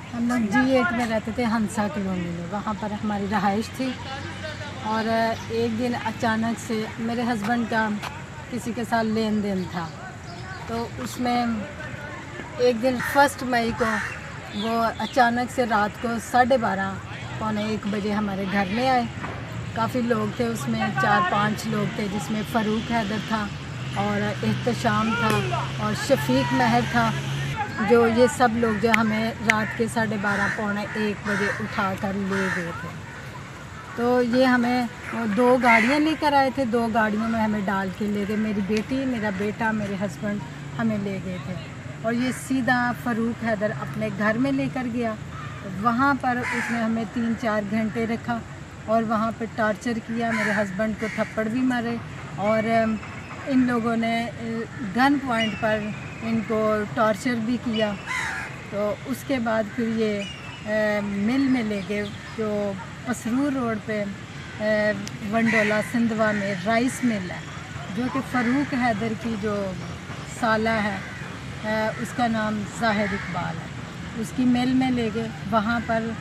हम लोग G8 में रहते थे, हंसा कॉलोनी में। वहाँ पर हमारी रहाइश थी और एक दिन अचानक से मेरे हस्बैंड का किसी के साथ लेन देन था, तो उसमें एक दिन 1 मई को वो अचानक से रात को 12:30 पौने 1 बजे हमारे घर में आए। काफ़ी लोग थे, उसमें 4-5 लोग थे, जिसमें फ़ारूक हैदर था और एहतशाम था और शफीक महर था, जो ये सब लोग जो हमें रात के 12:30 पौने 1 बजे उठा कर ले गए थे। तो ये हमें 2 गाड़ियाँ लेकर आए थे, 2 गाड़ियों में हमें डाल के ले गए। मेरी बेटी, मेरा बेटा, मेरे हस्बैंड हमें ले गए थे और ये सीधा फ़ारूक हैदर अपने घर में लेकर गया। वहाँ पर उसने हमें 3-4 घंटे रखा और वहाँ पर टॉर्चर किया। मेरे हस्बैंड को थप्पड़ भी मारे और इन लोगों ने गन पॉइंट पर इनको टॉर्चर भी किया। तो उसके बाद फिर ये मिल में ले गए, जो पसरूर रोड पे वंडोला सिंधवा में राइस मिल है, जो कि फ़ारूक हैदर की जो साला है, उसका नाम ज़ाहिर इकबाल है, उसकी मिल में ले गए। वहाँ पर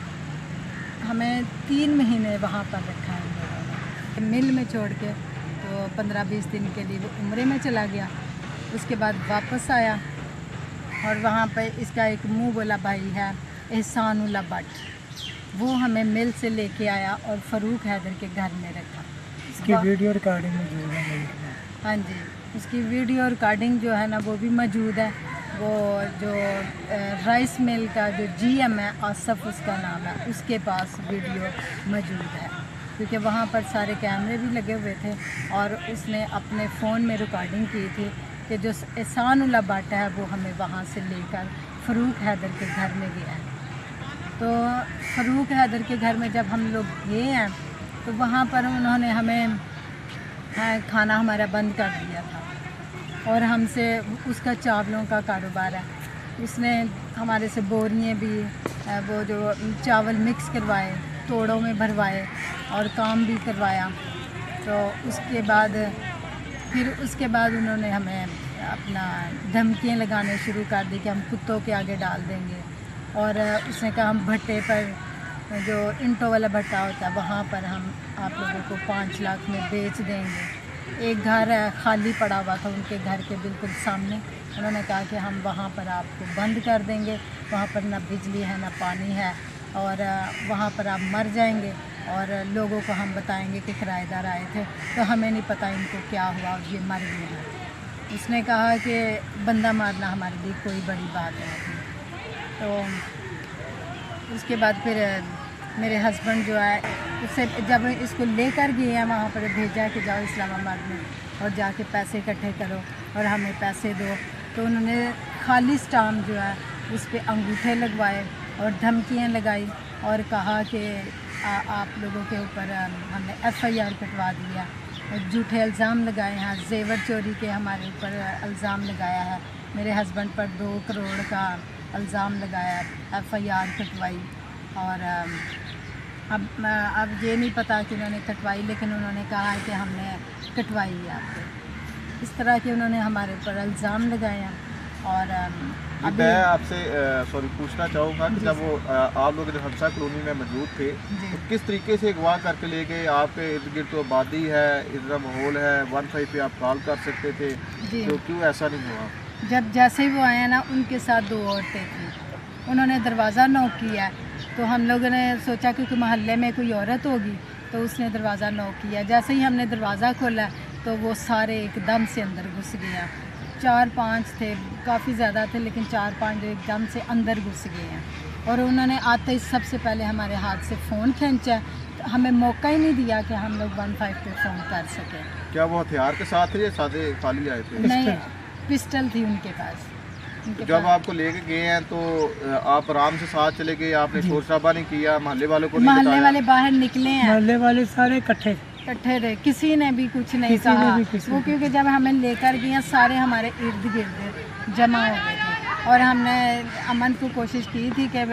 हमें 3 महीने वहाँ पर रखा है इन लोगों ने। मिल में छोड़ के तो 15-20 दिन के लिए वो उम्रे में चला गया। उसके बाद वापस आया और वहाँ पे इसका एक मुँह बोला भाई है एहसानुल्लाह भट्ट, वो हमें मिल से लेके आया और फ़ारूक हैदर के घर में रखा। इसकी वीडियो रिकॉर्डिंग मौजूद है। हाँ जी, उसकी वीडियो रिकॉर्डिंग जो है ना वो भी मौजूद है। वो जो राइस मिल का जो GM है, आसफ़ उसका नाम है, उसके पास वीडियो मौजूद है, क्योंकि वहाँ पर सारे कैमरे भी लगे हुए थे और उसने अपने फ़ोन में रिकॉर्डिंग की थी कि जो एहसानुल्लाह भट्ट है वो हमें वहाँ से लेकर फ़ारूक हैदर के घर में गया है। तो फ़ारूक हैदर के घर में जब हम लोग गए हैं तो वहाँ पर उन्होंने हमें खाना हमारा बंद कर दिया था और हमसे उसका चावलों का कारोबार है। उसने हमारे से बोरियाँ भी वो जो चावल मिक्स करवाए, तोड़ों में भरवाए और काम भी करवाया। तो उसके बाद उन्होंने हमें अपना धमकियाँ लगाने शुरू कर दी कि हम कुत्तों के आगे डाल देंगे। और उसने कहा हम भट्टे पर, जो इंटो वाला भट्टा होता है, वहाँ पर हम आप लोगों को 5 लाख में बेच देंगे। एक घर खाली पड़ा हुआ था उनके घर के बिल्कुल सामने, उन्होंने कहा कि हम वहाँ पर आपको बंद कर देंगे, वहाँ पर ना बिजली है ना पानी है और वहाँ पर आप मर जाएंगे और लोगों को हम बताएंगे कि किराएदार आए थे, तो हमें नहीं पता इनको क्या हुआ और ये मर गए हैं। उसने कहा कि बंदा मारना हमारे लिए कोई बड़ी बात है। तो उसके बाद फिर मेरे हस्बैंड जो है, उससे जब इसको लेकर गए हैं वहाँ पर, भेजा कि जाओ इस्लामाबाद में और जाके पैसे इकट्ठे करो और हमें पैसे दो, तो उन्होंने खाली स्टाम्प जो है उस पर अंगूठे लगवाए और धमकियाँ लगाई और कहा कि आप लोगों के ऊपर हमने FIR कटवा दिया, झूठे इल्ज़ाम लगाए हैं, जेवर चोरी के हमारे ऊपर इल्ज़ाम लगाया है। मेरे हस्बैंड पर 2 करोड़ का इल्ज़ाम लगाया, FIR कटवाई। और अब ये नहीं पता कि उन्होंने कटवाई, लेकिन उन्होंने कहा है कि हमने कटवाई है आपको। इस तरह के उन्होंने हमारे ऊपर इल्ज़ाम लगाए हैं। और मैं आपसे सॉरी पूछना चाहूँगा कि जब वो आप लोग जब हंसा कॉलोनी में मौजूद थे तो किस तरीके से अगवा करके ले गए? आपके इर्द गिर्द तो आबादी है, इधर माहौल है, 15 पे आप कॉल कर सकते थे, तो क्यों ऐसा नहीं हुआ? जब जैसे ही वो आए ना, उनके साथ 2 औरतें थी, उन्होंने दरवाज़ा नॉक किया, तो हम लोगों ने सोचा क्योंकि मोहल्ले में कोई औरत होगी, तो उसने दरवाज़ा नॉक किया। जैसे ही हमने दरवाज़ा खोला तो वो सारे एकदम से अंदर घुस गया। 4-5 थे, काफ़ी ज़्यादा थे, लेकिन 4-5 एकदम से अंदर घुस गए हैं और उन्होंने आते ही सबसे पहले हमारे हाथ से फ़ोन खींचा, हमें मौका ही नहीं दिया कि हम लोग 15 पे फ़ोन कर सकें। क्या वो हथियार के साथ थे या सादे खाली आए थे? नहीं, पिस्टल थी उनके पास। जब आपको लेके गए हैं तो आप आराम से साथ चले गए, आपने शोर शराबा नहीं किया, मोहल्ले वालों को नहीं मोहल्ले बताया? वाले बाहर निकले हैं, मोहल्ले वाले सारे इकट्ठे रहे, किसी ने भी कुछ नहीं कहा। वो क्योंकि जब हमें लेकर गए सारे हमारे इर्द गिर्द जमा हो गए थे और हमने अमन को कोशिश की थी कि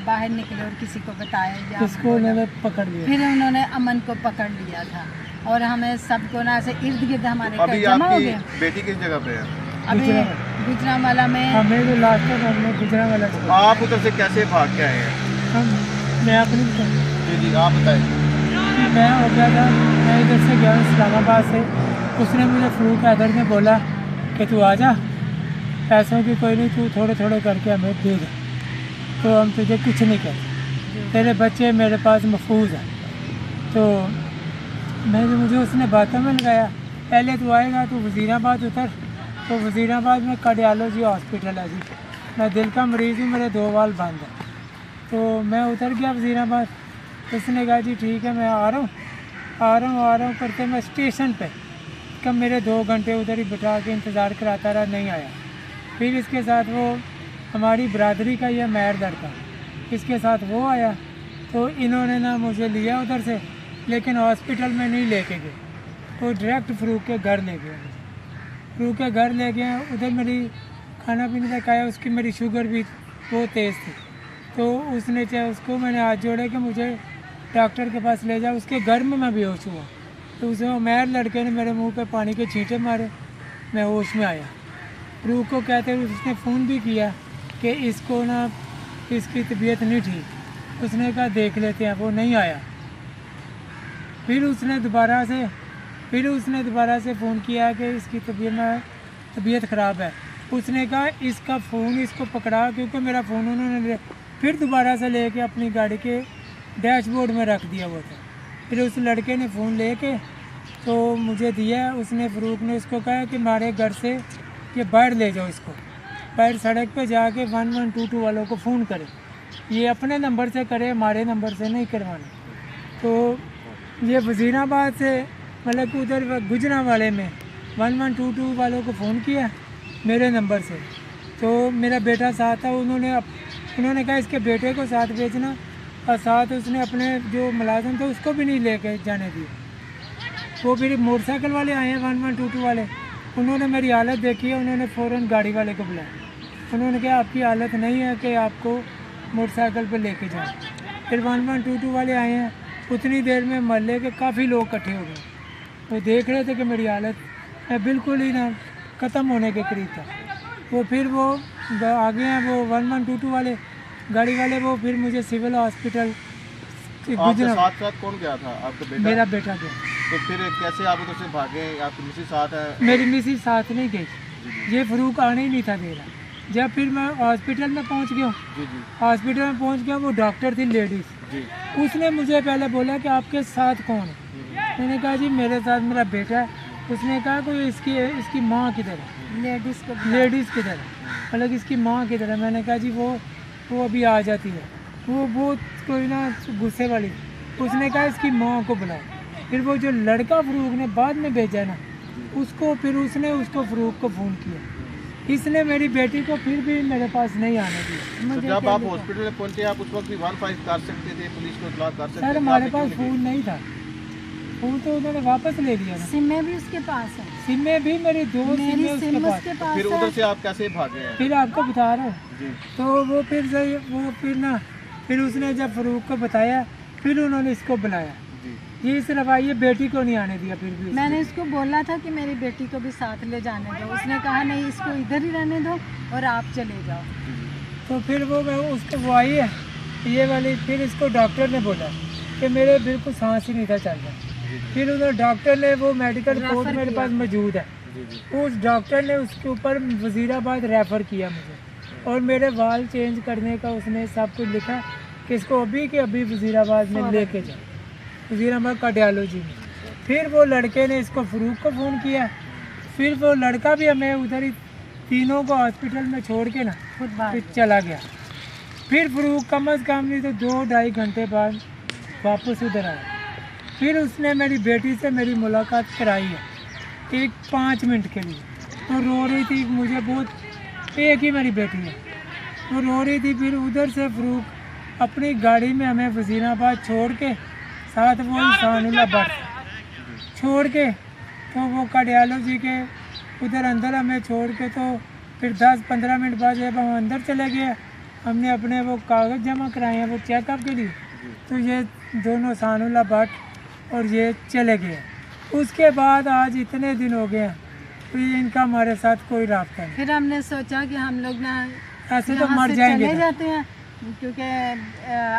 बाहर निकले और किसी को बताया, इसको उन्होंने पकड़ लिया। फिर उन्होंने अमन को पकड़ लिया था और हमें सबको ना ऐसे इर्द गिर्द हमारे अभी जमा हो आपकी गए। बेटी किस जगह पे है? अभी गुजरांवाला में हमें तो लास्ट तक हमने गुजरांवाला से आप उधर से कैसे भाग के आए हैं? मैं अपनी जी जी, आप बताएं। मैं हो गया था, मैं इधर से गया इस्लामाबाद से। उसने मुझे फरूक हैदर ने बोला कि तू आ जा, पैसों की कोई नहीं, तू थोड़े थोड़े करके हमें दे दे, तो हम तुझे कुछ नहीं कहते, तेरे बच्चे मेरे पास महफूज हैं। तो मुझे उसने बातों में लगाया, पहले तू आएगा तो वज़ीराबाद उतर, तो वज़ीराबाद में कार्डियोलॉजी हॉस्पिटल है जी, मैं दिल का मरीज़ हूँ, मेरे 2 वाल बंद हैं। तो मैं उतर गया वज़ीराबाद। उसने कहा जी ठीक है, मैं आ रहा हूँ करके मैं स्टेशन पे कब मेरे 2 घंटे उधर ही बिठा के इंतज़ार कराता रहा, नहीं आया। फिर इसके साथ वो हमारी बरादरी का ये मैर लड़का, इसके साथ वो आया, तो इन्होंने ना मुझे लिया उधर से, लेकिन हॉस्पिटल में नहीं लेके गए, तो डायरेक्ट फरूक के घर ले गए। फरूक के घर ले गए, उधर मेरी खाना पीने तक आया, उसकी मेरी शुगर भी बहुत तेज़ थी, तो उसने उसको मैंने हाथ जोड़े कि मुझे डॉक्टर के पास ले जाओ। उसके घर में मैं बेहोश हुआ, तो उसे मैर लड़के ने मेरे मुंह पे पानी के छींटे मारे, मैं होश में आया। फरूक को कहते हुए उसने फ़ोन भी किया कि इसको ना, इसकी तबीयत नहीं ठीक, उसने कहा देख लेते हैं, वो नहीं आया। फिर उसने दोबारा से फ़ोन किया कि इसकी तबीयत ख़राब है। उसने कहा इसका फ़ोन इसको पकड़ा, क्योंकि मेरा फ़ोन उन्होंने फिर दोबारा से लेके अपनी गाड़ी के डैशबोर्ड में रख दिया हुआ था। फिर उस लड़के ने फ़ोन लेके तो मुझे दिया, उसने फरूक ने उसको कहा कि हमारे घर से ये बाहर ले जाओ, इसको बाहर सड़क पे जाके 1122 वालों को फ़ोन करे, ये अपने नंबर से करे, हमारे नंबर से नहीं करवाना। तो ये वज़ीराबाद से मतलब कि उधर गुजरांवाले में 1122 वालों को फ़ोन किया मेरे नंबर से, तो मेरा बेटा साथ था, उन्होंने कहा इसके बेटे को साथ भेजना, और साथ उसने अपने जो मुलाजिम थे उसको भी नहीं लेके जाने दिया। वो फिर मोटरसाइकिल वाले आए हैं 1122 वाले, उन्होंने मेरी हालत देखी है, उन्होंने फ़ौरन गाड़ी वाले को बुलाया, उन्होंने कहा आपकी हालत नहीं है कि आपको मोटरसाइकिल पे लेके जाए। फिर 1122 वाले आए हैं, उतनी देर में मोहल्ले के काफ़ी लोग इकट्ठे हो गए, वो देख रहे थे कि मेरी हालत मैं बिल्कुल ही ना ख़त्म होने के करीब था। वो फिर वो आगे हैं, वो 1122 वाले गाड़ी वाले, वो फिर मुझे सिविल हॉस्पिटल आपके साथ कौन गया था? आपका बेटा? मेरा बेटा गया। तो फिर कैसे आप उधर से भागे? आपकी मिसेज साथ है? मेरी मिसेज साथ नहीं गई, ये फरूक आने ही नहीं था दे रहा। जब फिर मैं हॉस्पिटल में पहुंच गया, हॉस्पिटल में पहुंच गया, वो डॉक्टर थी लेडीज़, उसने मुझे पहले बोला कि आपके साथ कौन है? मैंने कहा जी मेरे साथ मेरा बेटा है। उसने कहा कोई इसकी माँ किधर है? लेडीज़ किधर है, मतलब इसकी माँ किधर है? मैंने कहा जी वो अभी आ जाती है। वो बहुत कोई ना गुस्से वाली, उसने कहा इसकी माँ को बुलाओ। फिर वो जो लड़का फरूक ने बाद में भेजा ना, उसको फरूक को फ़ोन किया, इसने मेरी बेटी को फिर भी मेरे पास नहीं आने दिया। तो जब आप हॉस्पिटल में पहुंचे, आप उस वक्त भी 15 कर सकते थे, पुलिस को इत्तला कर सकते थे? सर हमारे पास फ़ोन नहीं था, फ़ोन तो उन्होंने वापस ले लिया ना। सिम में भी उसके पास है, सिम में भी मेरी 2 सिम है उसके पास। फिर उधर से आप कैसे भागे हैं? फिर आपको बता रहा हूँ। तो वो फिर उसने जब फरूक को बताया, फिर उन्होंने इसको बुलाया, ये सिर्फ ये बेटी को नहीं आने दिया। फिर भी मैंने इसको बोला था कि मेरी बेटी को भी साथ ले जाने दो, उसने कहा नहीं इसको इधर ही रहने दो और आप चले जाओ। तो फिर वो आई है ये वाली, फिर इसको डॉक्टर ने बोला कि मेरे बिल्कुल सांस ही नहीं था चल रहा। फिर उधर डॉक्टर ने वो मेडिकल रिपोर्ट मेरे पास मौजूद है, उस डॉक्टर ने उसके ऊपर वज़ीराबाद रेफ़र किया मुझे, और मेरे वाल चेंज करने का उसने सब कुछ लिखा कि इसको अभी वज़ीराबाद में लेके जाओ, वज़ीराबाद कार्डियोलॉजी में। फिर वो लड़के ने इसको फरूक को फ़ोन किया, फिर वो लड़का भी हमें उधर ही तीनों को हॉस्पिटल में छोड़ के ना फिर चला गया। फिर फरूक कम अज़ कम नहीं तो 2-2.5 घंटे बाद वापस उधर आया। फिर उसने मेरी बेटी से मेरी मुलाकात कराई है 5 मिनट के लिए, तो रो रही थी, मुझे बहुत, एक ही मेरी बेटी है, वो रो रही थी। फिर उधर से फरूक अपनी गाड़ी में हमें वज़ीराबाद छोड़ के, साथ वो इंसानुल्लाह बट छोड़ के, तो वो कार्डियोलॉजी के उधर अंदर हमें छोड़ के, तो फिर 10-15 मिनट बाद जब हम अंदर चले गए, हमने अपने वो कागज़ जमा कराए हैं वो चेकअप के लिए, तो ये दोनों इंसानुल्लाह बट और ये चले गए। उसके बाद आज इतने दिन हो गए हैं, फिर इनका हमारे साथ कोई रास्ता नहीं। फिर हमने सोचा कि हम लोग ना ऐसे तो यहाँ मर से जाएंगे चले ना। जाते हैं, क्योंकि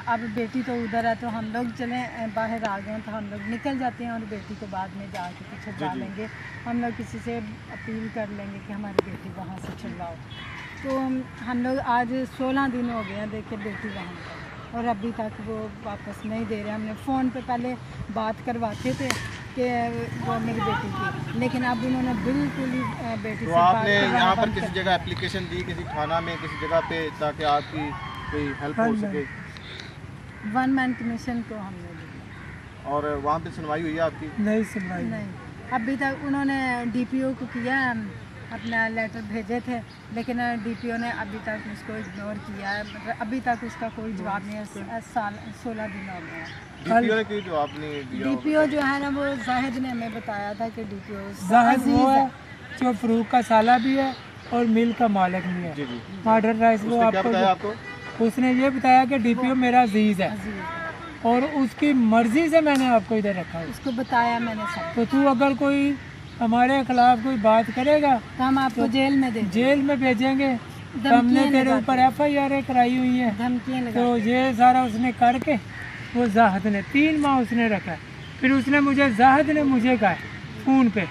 अब बेटी तो उधर है, तो हम लोग चले बाहर आ गए तो हम लोग निकल जाते हैं और बेटी को बाद में जाके कुछ छुड़वा जी। लेंगे। हम लोग किसी से अपील कर लेंगे कि हमारी बेटी वहाँ से छुड़वाओ। तो हम लोग आज 16 दिन हो गए हैं देखिए बेटी वहाँ पर, और अभी तक वो वापस नहीं दे रहे। हमने फ़ोन पे पहले बात करवाते थे कि वो मेरी बेटी की, लेकिन अब उन्होंने बिल्कुल ही बेटी तो से बात आपने करवाना यहाँ पर बंद किसी कर जगह एप्लीकेशन दी, किसी थाना में, किसी जगह पे, ताकि आपकी कोई हेल्प हो सके? दिया। 1 मैन कमीशन को हमने दिया, और वहाँ पे सुनवाई हुई है आपकी? नहीं सुनवाई। नहीं अभी तक। उन्होंने डीपीओ को किया, अपना लेटर भेजे थे, लेकिन डीपीओ ने अभी तक उसको इग्नोर किया है। मतलब अभी तक उसका कोई जवाब नहीं है। साल 16 दिन हो गए हैं। डीपीओ ने कोई जवाब नहीं दिया? डीपीओ जो है ना, वो जाहिद ने हमें बताया था कि डीपीओ जाहिद वो है जो फरूक का साला भी है और मिल का मालिक भी है। जी जी। मर्डर राइस वो उसने क्या बताया आपको, आपको? उसने ये बताया कि डीपीओ मेरा अजीज है अजीज है। और उसकी मर्जी से मैंने आपको इधर रखा है। उसको बताया मैंने सब, तो तू अगर कोई हमारे खिलाफ कोई बात करेगा तो हम आपको जेल में दे जेल में भेजेंगे। तो हमने तेरे ऊपर FIR कराई हुई है। धमकियाँ लगा। तो ये सारा उसने करके वो जाहिद ने 3 माह उसने रखा। फिर उसने मुझे, जाहिद ने मुझे कहा फ़ोन पे,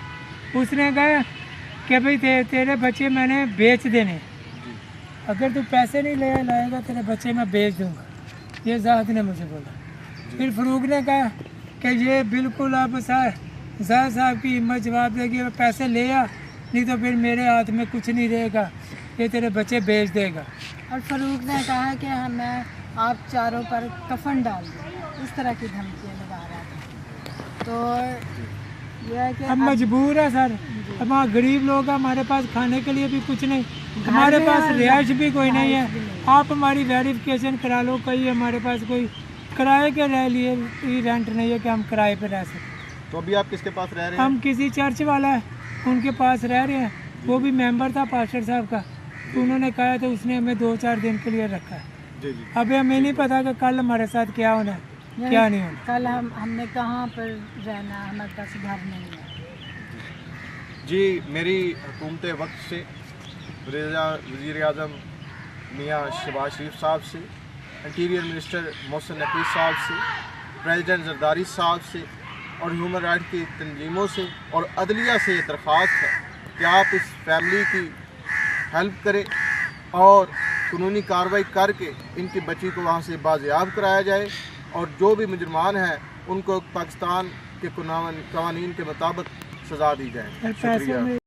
उसने कहा कि भाई तेरे बच्चे मैंने बेच देने, अगर तू पैसे नहीं ले लाएगा तेरे बच्चे मैं बेच दूंगा, ये जाहिद ने मुझे बोला। फिर फरूक ने कहा कि ये बिल्कुल अब जाहिद साहब की हिम्मत जवाब देगी, पैसे ले आ, नहीं तो फिर मेरे हाथ में कुछ नहीं रहेगा, ये तेरे बच्चे बेच देगा। और फरूक ने कहा कि हमें आप चारों पर कफन डाल दें, इस तरह की धमकियाँ लगा रहा था। तो यह है कि हम मजबूर है सर, हमारा गरीब लोग हैं, हमारे पास खाने के लिए भी कुछ नहीं, हमारे भी पास है, रिहाइश भी कोई नहीं रिहाइश भी है। नहीं। आप हमारी वेरिफिकेशन करा लो, कहीं हमारे पास कोई किराए के रह लिए रेंट नहीं है कि हम किराए पे रह सकते। तो अभी आप किसके पास रह रहे हैं? हम किसी चर्च वाला है उनके पास रह रहे हैं, वो भी मेंबर था पास्टर साहब का, तो उन्होंने कहा तो उसने हमें 2-4 दिन के लिए रखा है। जी जी। अभी हमें नहीं पता कि कल हमारे साथ क्या होना है क्या नहीं होना। कल हमने कहाँ पर रहना है, हमारे पास घर नहीं है। जी, मेरी हुकूमत वक्त से, वज़ीर आज़म मियाँ शहबाज शरीफ साहब से, इंटीरियर मिनिस्टर मोहसिन नकवी साहब से, प्रेसिडेंट जरदारी साहब से और ह्यूमन राइट की तंजीमों से और अदलिया से दरख्वास्त है कि आप इस फैमिली की हेल्प करें और कानूनी कार्रवाई करके इनकी बच्ची को वहाँ से बाजियाब कराया जाए, और जो भी मुजरमान हैं उनको पाकिस्तान के कानून के मुताबिक सज़ा दी जाए। पैसे शुक्रिया। में